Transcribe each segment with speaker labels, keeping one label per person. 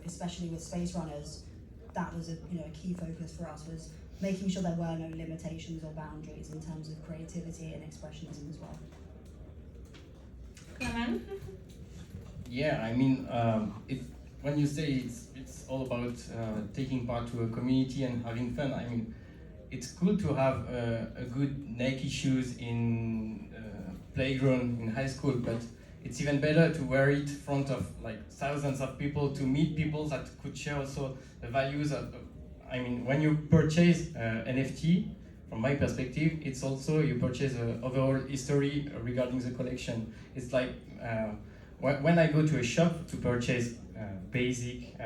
Speaker 1: especially with space runners, that was a key focus for us, was making sure there were no limitations or boundaries in terms of creativity and expressionism as well.
Speaker 2: Clement?
Speaker 3: Yeah, I mean, when you say it's all about taking part to a community and having fun, I mean, it's cool to have a good Nike shoes in playground in high school, but it's even better to wear it in front of like thousands of people, to meet people that could share also the values of. I mean, when you purchase NFT, from my perspective, it's also you purchase an overall history regarding the collection. It's like when I go to a shop to purchase basic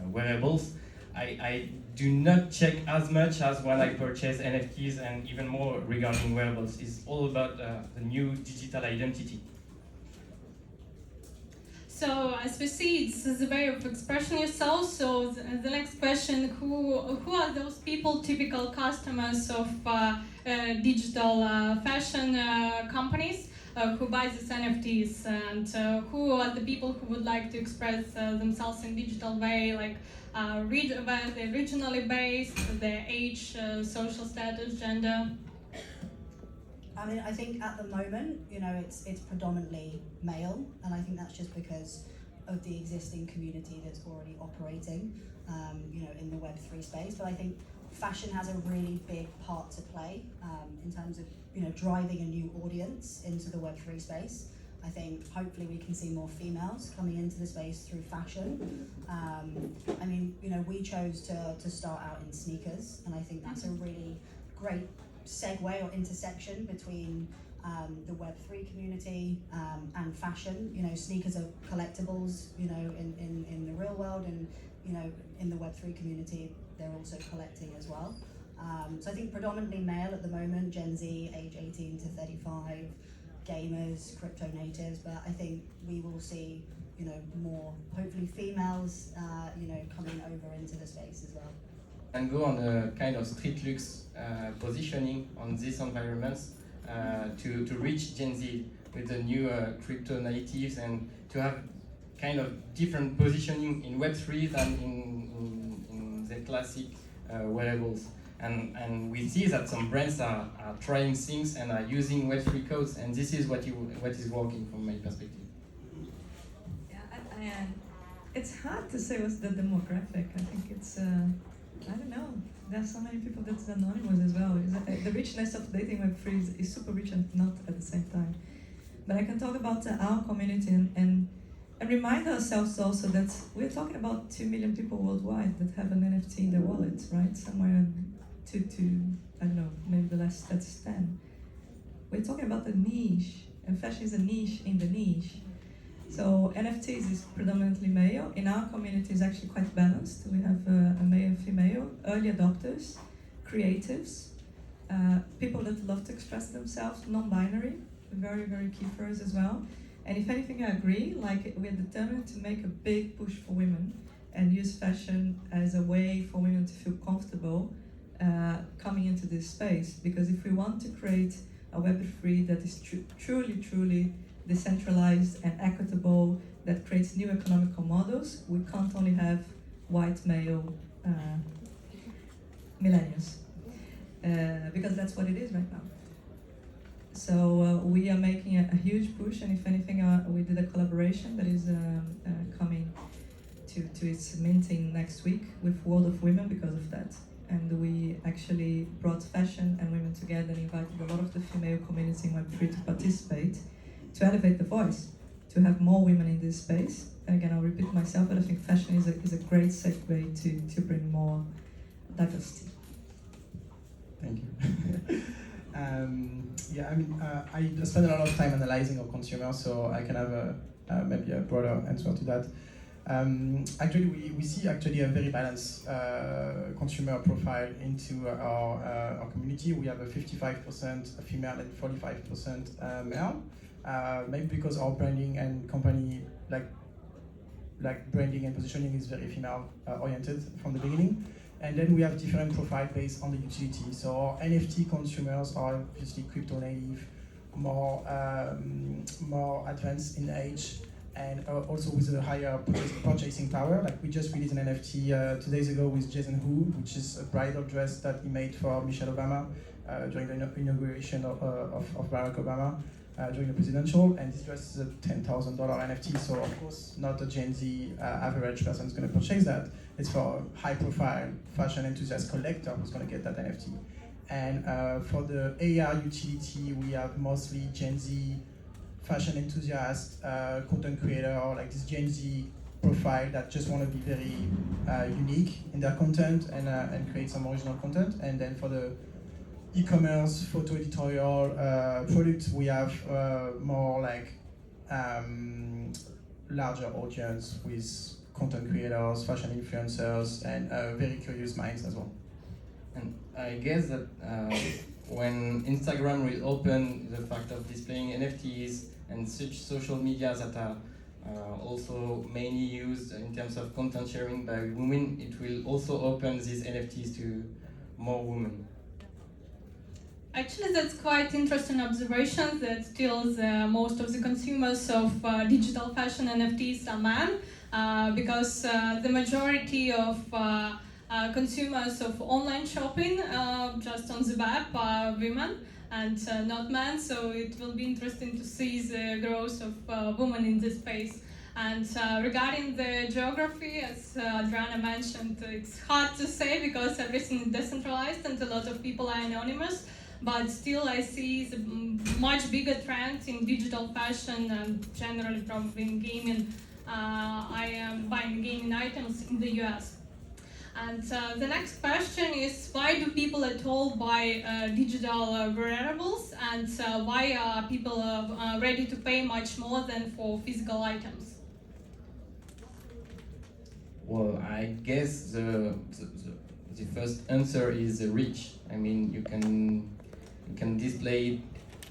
Speaker 3: wearables, I do not check as much as when I purchase NFTs, and even more regarding wearables. It's all about the new digital identity.
Speaker 2: So as we see, it's a way of expressing yourself. So the next question: who are those people, typical customers of digital fashion companies who buy these NFTs, and who are the people who would like to express themselves in digital way, like where they're regionally based, their age, social status, gender?
Speaker 1: I mean, I think at the moment, it's predominantly male, and I think that's just because of the existing community that's already operating, in the Web3 space. But I think fashion has a really big part to play in terms of, driving a new audience into the Web3 space. I think hopefully we can see more females coming into the space through fashion. I mean, we chose to start out in sneakers, and I think that's a really great segue or intersection between the Web3 community and fashion. Sneakers are collectibles, in the real world, and in the Web3 community, they're also collecting as well. So I think predominantly male at the moment, Gen Z, age 18 to 35, gamers, crypto natives, but I think we will see, more hopefully females, coming over into the space as well.
Speaker 3: And go on a kind of street lux positioning on these environments to reach Gen Z with the new crypto natives, and to have kind of different positioning in Web3 than in the classic wearables. And we see that some brands are trying things and are using Web3 codes, and this is what is working from my perspective.
Speaker 4: Yeah, it's hard to say what's the demographic. I think it's I don't know. There's so many people that's anonymous as well. The richness of dating Web3 is super rich and not at the same time. But I can talk about our community and remind ourselves also that we're talking about 2 million people worldwide that have an NFT in their wallet, right? Somewhere to I don't know, maybe the last that's 10. We're talking about a niche, and fashion is a niche in the niche. So NFTs is predominantly male. In our community is actually quite balanced. We have a male and female, early adopters, creatives, people that love to express themselves, non-binary, very, very key for us as well. And if anything, I agree, like we're determined to make a big push for women and use fashion as a way for women to feel comfortable coming into this space. Because if we want to create a Web3 that is truly decentralized and equitable, that creates new economical models, we can't only have white male millennials, because that's what it is right now. So we are making a huge push, and if anything, we did a collaboration that is coming to its minting next week with World of Women because of that. And we actually brought fashion and women together and invited a lot of the female community in Web3 to participate, to elevate the voice, to have more women in this space. And again, I'll repeat myself, but I think fashion is a great segue to bring more diversity.
Speaker 5: Thank you. Yeah, I mean, I spend a lot of time analyzing our consumers, so I can have maybe a broader answer to that. Actually, we see actually a very balanced consumer profile into our community. We have a 55% female and 45% male. Maybe because our branding and company like branding and positioning is very female oriented from the beginning. And then we have different profile based on the utility. So our NFT consumers are obviously crypto native, more advanced in age, and also with a higher purchasing power. Like we just released an NFT 2 days ago with Jason Hu, which is a bridal dress that he made for Michelle Obama during the inauguration of Barack Obama during the presidential. And this dress is a $10,000 NFT, so of course not a Gen Z average person is going to purchase that. It's for a high-profile fashion enthusiast collector who's going to get that NFT. And for the AR utility, we have mostly Gen Z fashion enthusiast, content creator, or like this Gen Z profile that just want to be very unique in their content and create some original content. And then for the e-commerce, photo editorial product, we have more like larger audience with content creators, fashion influencers, and very curious minds as well.
Speaker 3: And I guess that when Instagram will open the fact of displaying NFTs and such social media that are also mainly used in terms of content sharing by women, it will also open these NFTs to more women.
Speaker 2: Actually, that's quite interesting observation that still most of the consumers of digital fashion NFTs are men, because the majority of consumers of online shopping just on the web are women and not men, so it will be interesting to see the growth of women in this space. And regarding the geography, as Adriana mentioned, it's hard to say because everything is decentralized and a lot of people are anonymous, but still I see the much bigger trend in digital fashion and generally probably in gaming. I am buying gaming items in the US. And the next question is, why do people at all buy digital wearables, and why are people ready to pay much more than for physical items?
Speaker 3: Well, I guess the first answer is the reach. I mean, you can display it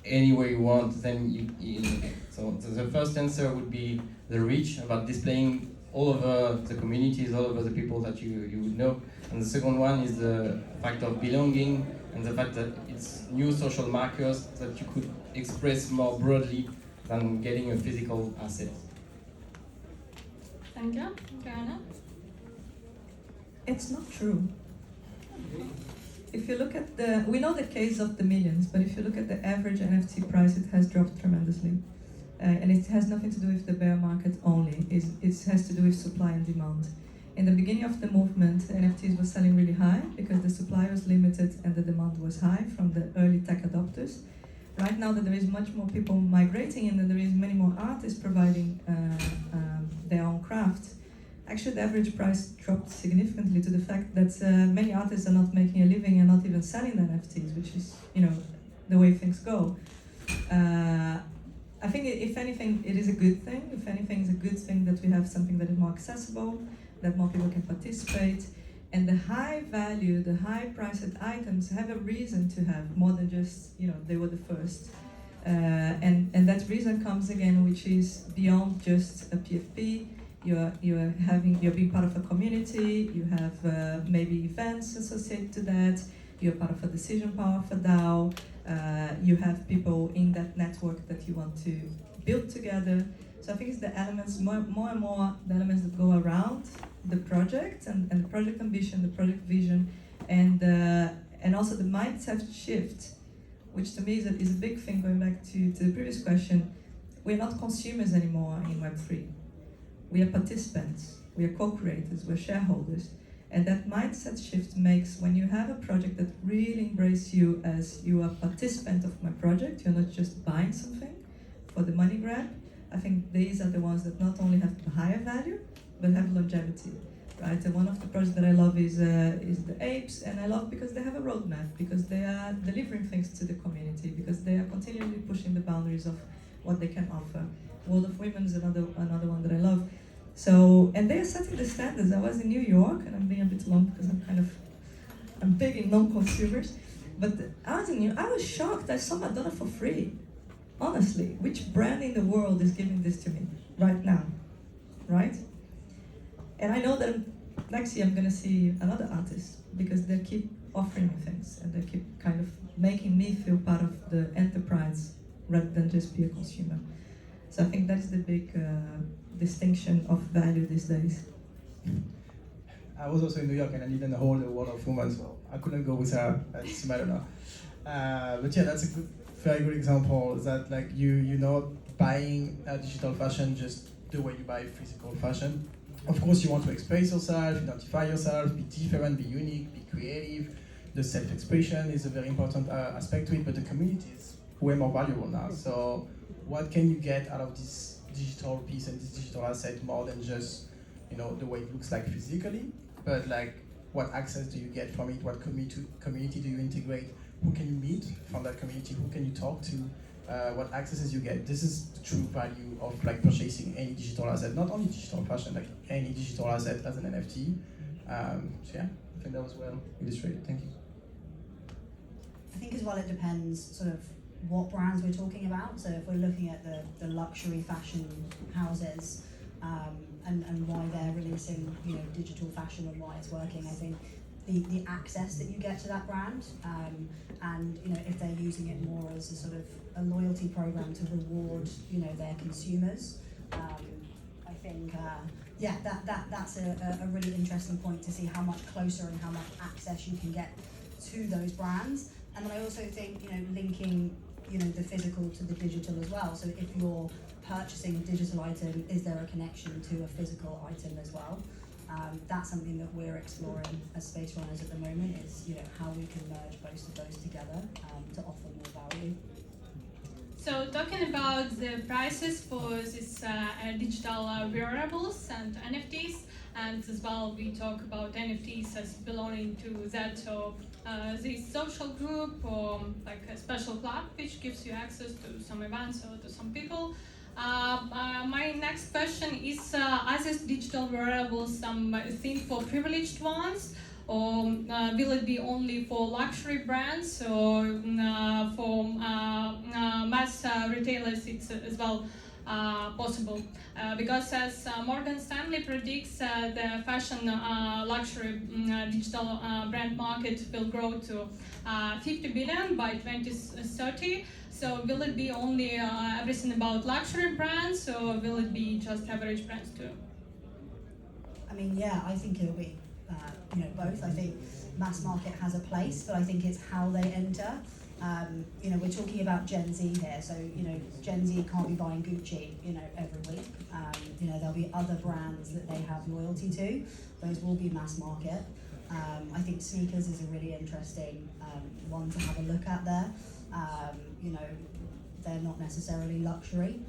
Speaker 3: any way you want. Then so the first answer would be the reach, about displaying all over the communities, all over the people that you would know. And the second one is the fact of belonging and the fact that it's new social markers that you could express more broadly than getting a physical asset.
Speaker 2: Thank you. Adriana?
Speaker 4: It's not true. If you look at we know the case of the millions, but if you look at the average NFT price, it has dropped tremendously. And it has nothing to do with the bear market only, it has to do with supply and demand. In the beginning of the movement, NFTs were selling really high because the supply was limited and the demand was high from the early tech adopters. Right now that there is much more people migrating and that there is many more artists providing their own craft, actually the average price dropped significantly to the fact that many artists are not making a living and not even selling the NFTs, which is, the way things go. I think if anything, it is a good thing. If anything, it's a good thing that we have something that is more accessible, that more people can participate, and the high value, the high priced items have a reason to have more than just, they were the first. And that reason comes again, which is beyond just a PFP. You're being part of a community. You have maybe events associated to that. You're part of a decision power for DAO. You have people in that network that you want to build together. So I think it's the elements, more and more the elements that go around the project and the project ambition, the project vision, and also the mindset shift, which to me is a big thing. Going back to the previous question, we're not consumers anymore in Web3. We are participants, we are co-creators, we're shareholders. And that mindset shift makes, when you have a project that really embraces you as you are a participant of my project, you're not just buying something for the money grab. I think these are the ones that not only have higher value, but have longevity, right? And one of the projects that I love is the Apes, and I love because they have a roadmap, because they are delivering things to the community, because they are continually pushing the boundaries of what they can offer. World of Women is another one that I love. So, and they are setting the standards. I was in New York, and I'm being a bit long because I'm big in non-consumers, but I was shocked. I saw Madonna for free. Honestly, which brand in the world is giving this to me right now, right? And I know that next year I'm gonna see another artist because they keep offering me things and they keep kind of making me feel part of the enterprise rather than just be a consumer. So I think that's the big distinction of value these days.
Speaker 5: I was also in New York and I didn't hold a Wonder Woman, so I couldn't go with her. That's Madonna. But yeah, that's a good, very good example. That like you know, buying digital fashion just the way you buy physical fashion. Of course, you want to express yourself, identify yourself, be different, be unique, be creative. The self-expression is a very important aspect to it, but the community is way more valuable now. So, what can you get out of this digital piece and this digital asset more than just, you know, the way it looks like physically, but like what access do you get from it? What community do you integrate? Who can you meet from that community? Who can you talk to? What accesses you get? This is the true value of like purchasing any digital asset, not only digital fashion, like any digital asset as an NFT. So yeah, I think that was well illustrated. Thank you.
Speaker 1: I think as well it depends sort of what brands we're talking about. So if we're looking at the luxury fashion houses and why they're releasing, you know, digital fashion and why it's working, I think the access that you get to that brand and, you know, if they're using it more as a sort of a loyalty program to reward, you know, their consumers, I think yeah, that's a really interesting point to see how much closer and how much access you can get to those brands. And then I also think, you know, linking, you know, the physical to the digital as well. So if you're purchasing a digital item, is there a connection to a physical item as well? That's something that we're exploring as space runners at the moment, is, you know, how we can merge both of those together to offer more value.
Speaker 2: So talking about the prices for this digital wearables and NFTs, and as well we talk about NFTs as belonging to that of this social group or like a special club which gives you access to some events or to some people. My next question is, are these digital wearables something for privileged ones, or will it be only for luxury brands, or for mass retailers it's as well possible? Because as Morgan Stanley predicts, the fashion luxury digital brand market will grow to 50 billion by 2030. So will it be only everything about luxury brands, or will it be just average brands too?
Speaker 1: I mean, yeah, I think it'll be, you know, both. I think mass market has a place, but I think it's how they enter. You know, we're talking about Gen Z here, so, you know, Gen Z can't be buying Gucci, you know, every week. You know, there'll be other brands that they have loyalty to. Those will be mass market. I think sneakers is a really interesting one to have a look at there. You know, they're not necessarily luxury.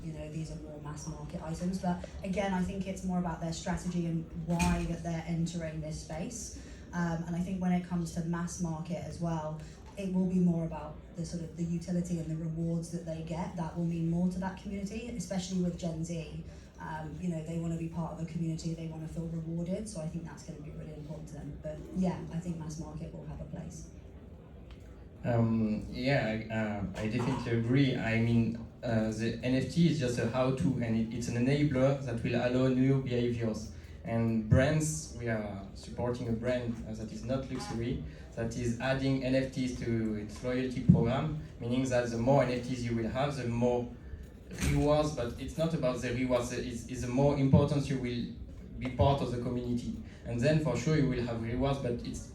Speaker 1: You know, these are more mass market items. But again, I think it's more about their strategy and why that they're entering this space. And I think when it comes to mass market as well, it will be more about the sort of the utility and the rewards that they get. That will mean more to that community, especially with Gen Z. You know, they want to be part of a community, they want to feel rewarded, so I think that's going to be really important to them. But yeah, I think mass market will have a place.
Speaker 3: Yeah, I definitely agree. I mean, the NFT is just a how-to, and it's an enabler that will allow new behaviors. And brands, we are supporting a brand that is not luxury, that is adding NFTs to its loyalty program, meaning that the more NFTs you will have, the more rewards, but it's not about the rewards, it's the more importance you will be part of the community. And then for sure you will have rewards, but it's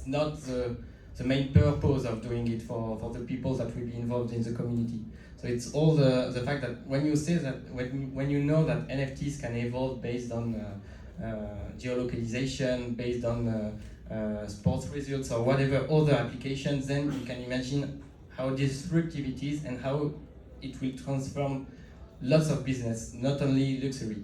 Speaker 3: not the main purpose of doing it for the people that will be involved in the community. So it's all the fact that when you say that, when you know that NFTs can evolve based on geolocalization, based on sports results or whatever other applications, then you can imagine how disruptive it is and how it will transform lots of business, not only luxury.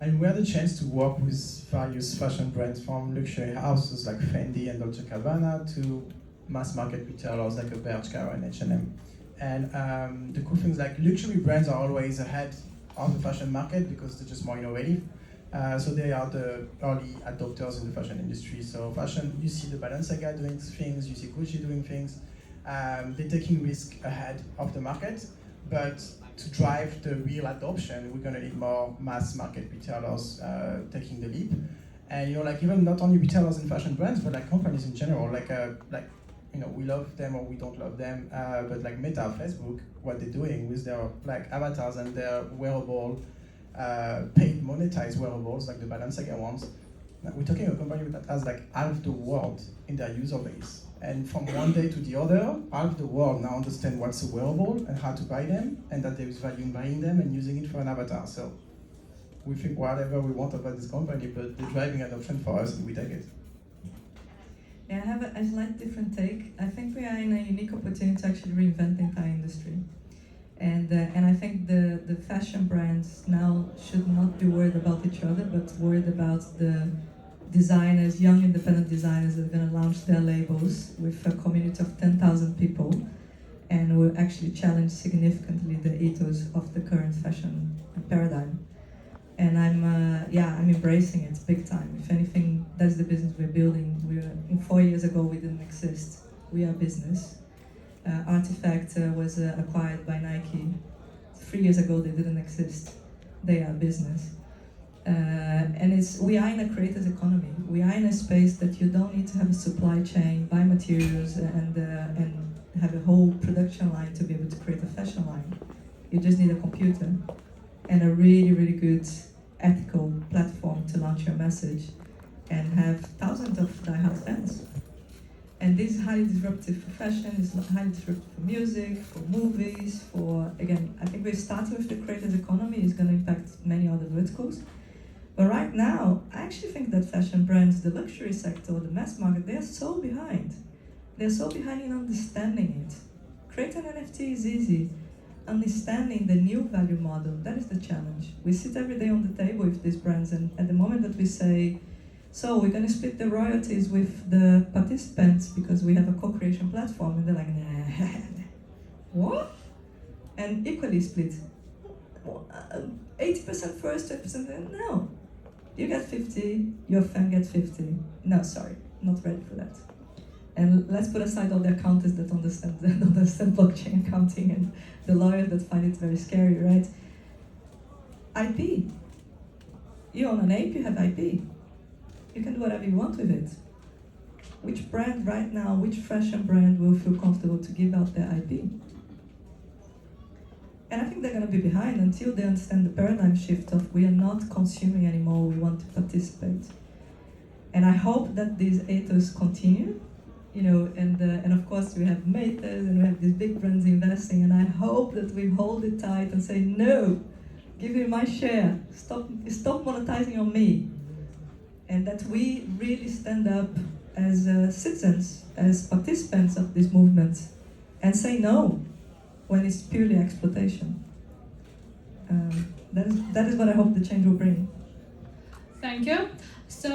Speaker 5: And we had the chance to work with various fashion brands, from luxury houses like Fendi and Dolce & Gabbana to mass market retailers like a Bershka and H&M. And the cool thing is, like, luxury brands are always ahead of the fashion market because they're just more innovative. So they are the early adopters in the fashion industry. So fashion, you see the Balenciaga doing things, you see Gucci doing things. They're taking risk ahead of the market, but to drive the real adoption, we're going to need more mass market retailers taking the leap. And like even not only retailers and fashion brands, but like companies in general, like we love them or we don't love them, but like Meta, Facebook, what they're doing with their like avatars and their wearable, paid monetized wearables, like the Balenciaga ones. We're talking a company that has like half the world in their user base. And from one day to the other, half the world now understand what's a wearable and how to buy them, and that there is value in buying them and using it for an avatar. So we think whatever we want about this company, but they're driving adoption for us and we take it.
Speaker 4: Yeah, I have a slight different take. I think we are in a unique opportunity to actually reinvent the entire industry. And I think the fashion brands now should not be worried about each other, but worried about the designers, young independent designers that are going to launch their labels with a community of 10,000 people, and will actually challenge significantly the ethos of the current fashion paradigm. And I'm embracing it big time. If anything, that's the business we're building. 4 years ago we didn't exist. We are business. Artifact was acquired by Nike. 3 years ago they didn't exist. They are business. And we are in a creators economy. We are in a space that you don't need to have a supply chain, buy materials, and have a whole production line to be able to create a fashion line. You just need a computer and a really, really good ethical platform to launch your message and have thousands of diehard fans. And this is highly disruptive for fashion, it's highly disruptive for music, for movies, again, I think we're starting with the creators economy, it's going to impact many other verticals. But right now, I actually think that fashion brands, the luxury sector, the mass market, they're so behind. They're so behind in understanding it. Creating an NFT is easy. Understanding the new value model, that is the challenge. We sit every day on the table with these brands, and at the moment that we say, so we're going to split the royalties with the participants because we have a co-creation platform, and they're like, nah, what? And equally split. 80% first, 20% no. You get 50, your fan gets 50. No, sorry, not ready for that. And let's put aside all the accountants that understand blockchain accounting and the lawyers that find it very scary, right? IP. You own an ape, you have IP. You can do whatever you want with it. Which brand right now, which fashion brand will feel comfortable to give out their IP? And I think they're going to be behind until they understand the paradigm shift of we are not consuming anymore, we want to participate. And I hope that these ethos continue. And of course we have Matas and we have these big brands investing, and I hope that we hold it tight and say, no, give me my share, stop monetizing on me. And that we really stand up as citizens, as participants of this movement, and say no when it's purely exploitation. That is what I hope the change will bring.
Speaker 2: Thank you. So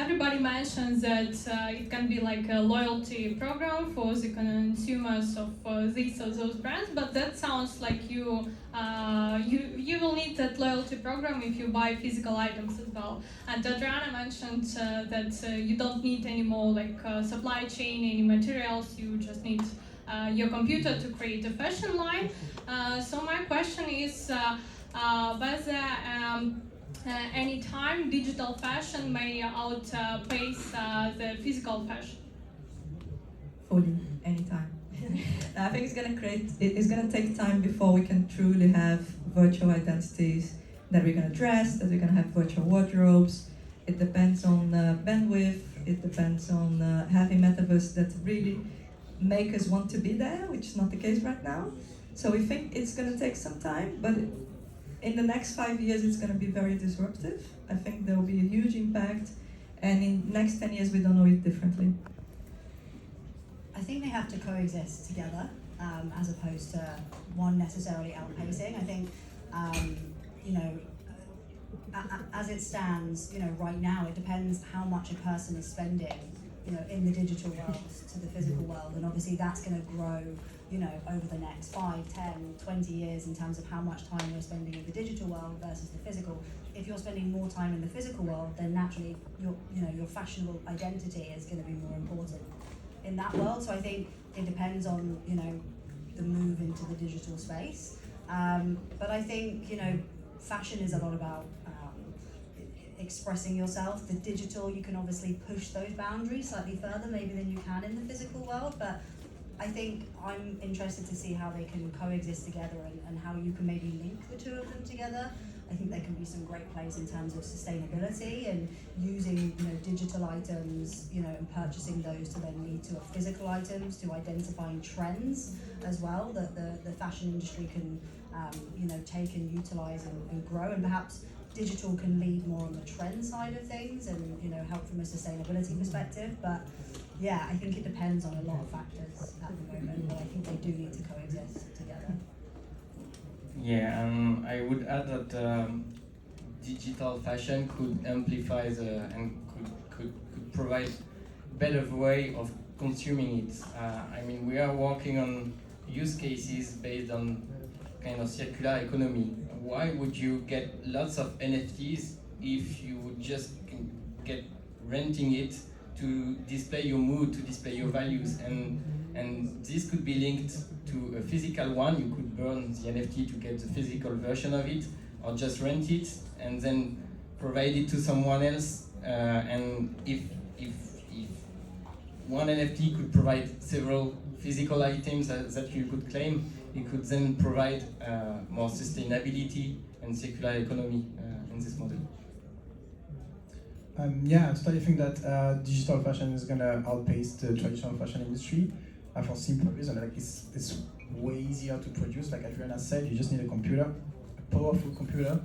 Speaker 2: everybody mentions that it can be like a loyalty program for the consumers of these or those brands, but that sounds like you will need that loyalty program if you buy physical items as well. And Adriana mentioned that you don't need any more like supply chain, any materials. You just need your computer to create a fashion line. So my question is whether any time digital fashion may outpace the physical fashion?
Speaker 4: Fully, anytime. I think it's gonna take time before we can truly have virtual identities that we're gonna dress, that we're gonna have virtual wardrobes. It depends on bandwidth, it depends on having Metaverse that really make us want to be there, which is not the case right now. So we think it's gonna take some time, but in the next 5 years, it's going to be very disruptive. I think there will be a huge impact, and in the next 10 years, we don't know it differently.
Speaker 1: I think they have to coexist together, as opposed to one necessarily outpacing. I think, as it stands, right now, it depends how much a person is spending, in the digital world to the physical world, and obviously that's going to grow, over the next 5, 10, 20 years in terms of how much time you're spending in the digital world versus the physical. If you're spending more time in the physical world, then naturally your fashionable identity is going to be more important in that world. So I think it depends on, the move into the digital space. But I think, fashion is a lot about expressing yourself. The digital, you can obviously push those boundaries slightly further maybe than you can in the physical world, but I think I'm interested to see how they can coexist together and how you can maybe link the two of them together. I think there can be some great plays in terms of sustainability and using, digital items, and purchasing those to then lead to physical items, to identifying trends as well that the fashion industry can, take and utilize and grow, and perhaps digital can lead more on the trend side of things and, help from a sustainability perspective. But yeah, I think it depends on a lot of factors at the moment, but I think they do need to coexist together.
Speaker 3: Yeah, and I would add that digital fashion could amplify and could provide better way of consuming it. We are working on use cases based on kind of circular economy. Why would you get lots of NFTs if you would just get renting it to display your mood, to display your values, and this could be linked to a physical one. You could burn the NFT to get the physical version of it, or just rent it and then provide it to someone else. And if one NFT could provide several physical items that you could claim, it could then provide more sustainability and circular economy in this model.
Speaker 5: I totally think that digital fashion is gonna outpace the traditional fashion industry for simple reason. Like it's way easier to produce. Like Adriana said, you just need a computer, a powerful computer,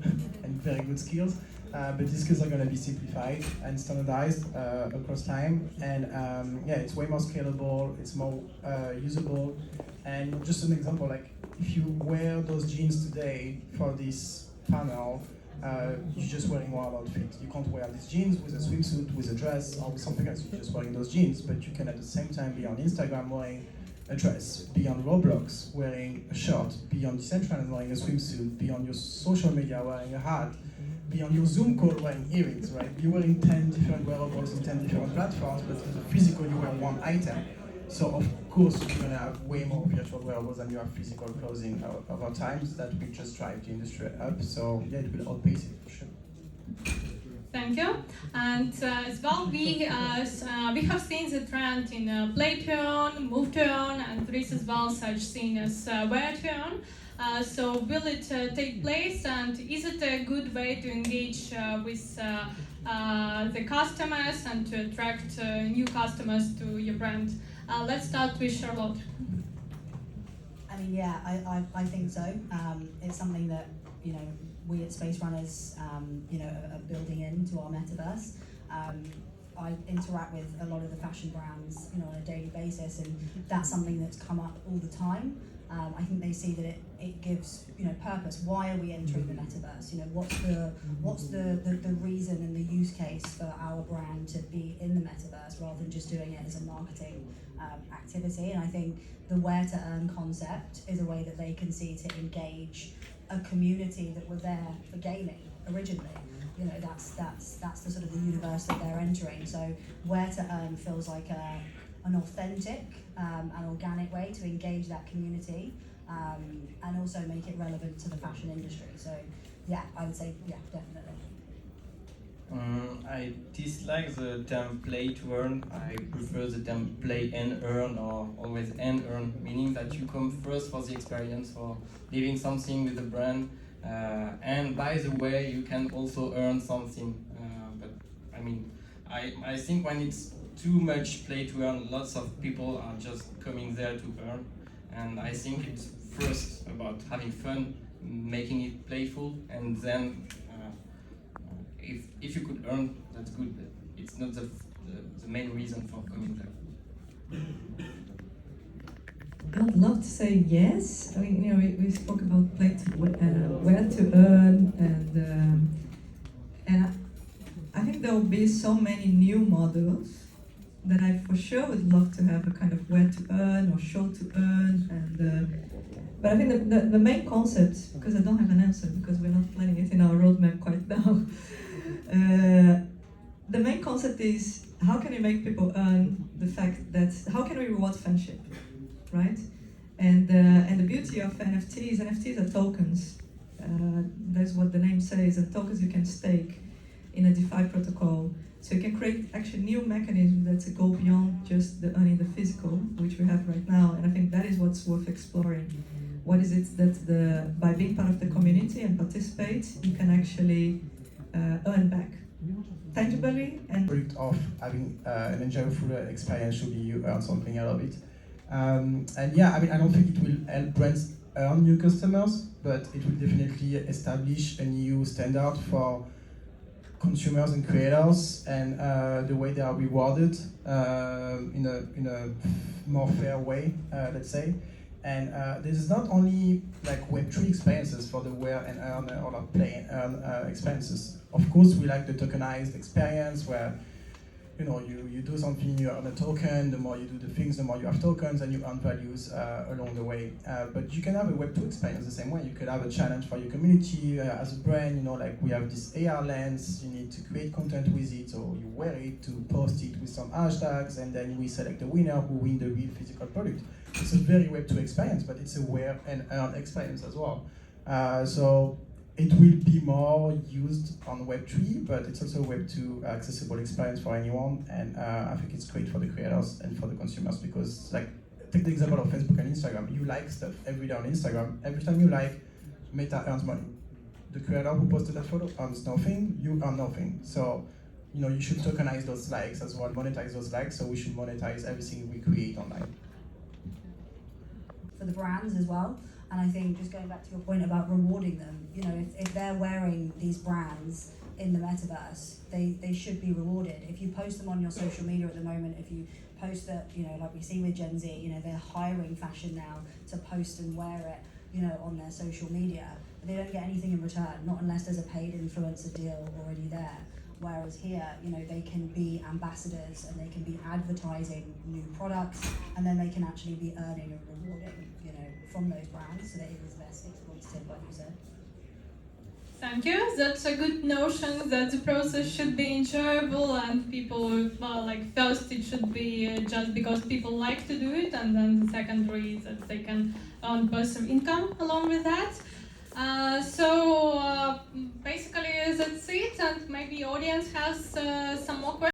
Speaker 5: and very good skills. But these skills are gonna be simplified and standardized across time. And it's way more scalable. It's more usable. And just an example, like if you wear those jeans today for this panel, you're just wearing one outfit. You can't wear these jeans with a swimsuit, with a dress, or with something else. You're just wearing those jeans, but you can at the same time be on Instagram wearing a dress, be on Roblox wearing a shirt, be on Decentraland wearing a swimsuit, be on your social media wearing a hat, be on your Zoom call wearing earrings, right? You're wearing 10 different wearables in 10 different platforms, but physically you wear one item. So of course you're gonna have way more virtual wearables than you have physical clothing over time. So that will just drive the industry up. So yeah, it will outpace it for sure.
Speaker 2: Thank you. And as well, we have seen the trend in play to earn, move to earn, and there is as well such thing as wear to earn. So will it take place, and is it a good way to engage with the customers and to attract new customers to your brand? Let's start with Charlotte.
Speaker 1: I mean, yeah, I think so. It's something that, we at Space Runners, are building into our metaverse. I interact with a lot of the fashion brands, on a daily basis, and that's something that's come up all the time. I think they see that it gives, purpose. Why are we entering the metaverse? What's the reason and the use case for our brand to be in the metaverse rather than just doing it as a marketing activity? And I think the where to earn concept is a way that they can see to engage a community that were there for gaming originally. That's the sort of the universe that they're entering. So where to earn feels like an authentic and organic way to engage that community and also make it relevant to the fashion industry. So yeah, I would say yeah, definitely.
Speaker 3: I dislike the term play to earn. I prefer the term play and earn, or always and earn, meaning that you come first for the experience, for living something with the brand, and by the way, you can also earn something. But I think when it's too much play to earn, lots of people are just coming there to earn, and I think it's first about having fun, making it playful, and then if you could earn, that's good, but it's not the main reason for coming there.
Speaker 4: I'd love to say yes. I mean, we spoke about where to earn, and I think there will be so many new models that I for sure would love to have a kind of where to earn or show to earn, but I think the main concept, because I don't have an answer because we're not planning it in our roadmap quite now. The main concept is how can we make people earn the fact that how can we reward friendship, right? And the beauty of NFTs are tokens. That's what the name says, and tokens you can stake. in a DeFi protocol. So you can create actually new mechanisms that go beyond just the earning the physical, which we have right now. And I think that is what's worth exploring. What is it that by being part of the community and participate, you can actually earn back tangibly and
Speaker 5: Product of having an enjoyable experience should be you earn something out of it. And yeah, I mean, I don't think it will help brands earn new customers, but it will definitely establish a new standard for consumers and creators and the way they are rewarded in a more fair way, let's say. And this is not only like Web3 experiences for the wear and earn or like play and earn experiences. Of course, we like the tokenized experience where you do something, you earn a token. The more you do the things, the more you have tokens, and you earn values along the way. But you can have a Web2 experience the same way. You could have a challenge for your community as a brand. Like we have this AR lens. You need to create content with it, so you wear it to post it with some hashtags, and then we select the winner who win the real physical product. It's a very Web2 experience, but it's a wear and earn experience as well. So it will be more used on Web3, but it's also a Web2 accessible experience for anyone, and I think it's great for the creators and for the consumers because, like, take the example of Facebook and Instagram. You like stuff every day on Instagram. Every time you like, Meta earns money. The creator who posted that photo earns nothing, you earn nothing. So, you should tokenize those likes as well, monetize those likes, so we should monetize everything we create online.
Speaker 1: For the brands as well. And I think just going back to your point about rewarding them, if they're wearing these brands in the metaverse, they should be rewarded. If you post them on your social media at the moment, if you post that, like we see with Gen Z, they're hiring fashion now to post and wear it, on their social media, but they don't get anything in return, not unless there's a paid influencer deal already there. Whereas here, they can be ambassadors and they can be advertising new products, and then they can actually be earning and rewarding, from those brands, so that it is less exploitative, like you said.
Speaker 2: Thank you. That's a good notion that the process should be enjoyable and people first it should be just because people like to do it, and then the secondary is that they can earn passive income along with that. So basically that's it, and maybe audience has some